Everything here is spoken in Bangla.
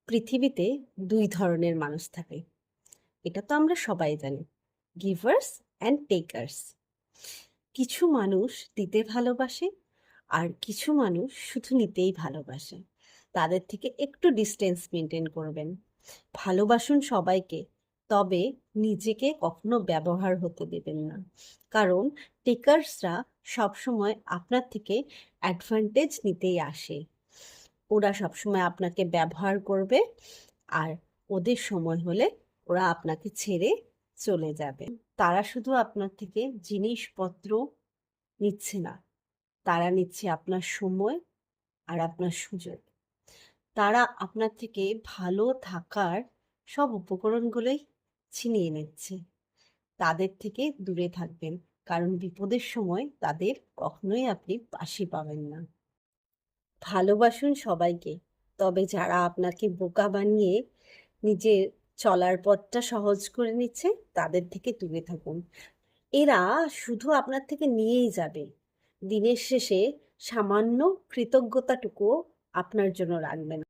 পৃথিবীতে ২ ধরনের মানুষ থাকে। এটা তো আমরা সবাই জানি। Givers and takers. কিছু মানুষ দিতে ভালোবাসে, আর কিছু মানুষ শুধু নিতেই ভালোবাসে। তাদের থেকে একটু ডিসট্যান্স মেইনটেইন করবেন। ভালোবাসুন সবাইকে, তবে নিজেকে কখনো ব্যবহার হতে দেবেন না। কারণ টেকার্সরা সবসময় আপনার থেকে অ্যাডভান্টেজ নিতেই আসে। ওরা সবসময় আপনাকে ব্যবহার করবে, আর ওদের সময় হলে ওরা আপনাকে ছেড়ে চলে যাবে। তারা শুধু আপনার থেকে জিনিসপত্র নিচ্ছে না, তারা নিচ্ছে আপনার সময় আর আপনার সুযোগ। তারা আপনার থেকে ভালো থাকার সব উপকরণগুলোই ছিনিয়ে নিচ্ছে। তাদের থেকে দূরে থাকবেন, কারণ বিপদের সময় তাদের কখনোই আপনি পাশে পাবেন না। ভালোবাসুন সবাইকে, তবে যারা আপনাকে বোকা বানিয়ে নিজের চলার পথটা সহজ করে নিচ্ছে তাদের থেকে দূরে থাকুন। এরা শুধু আপনার থেকে নিয়েই যাবে, দিনের শেষে সামান্য কৃতজ্ঞতাটুকুও আপনার জন্য রাখবে না।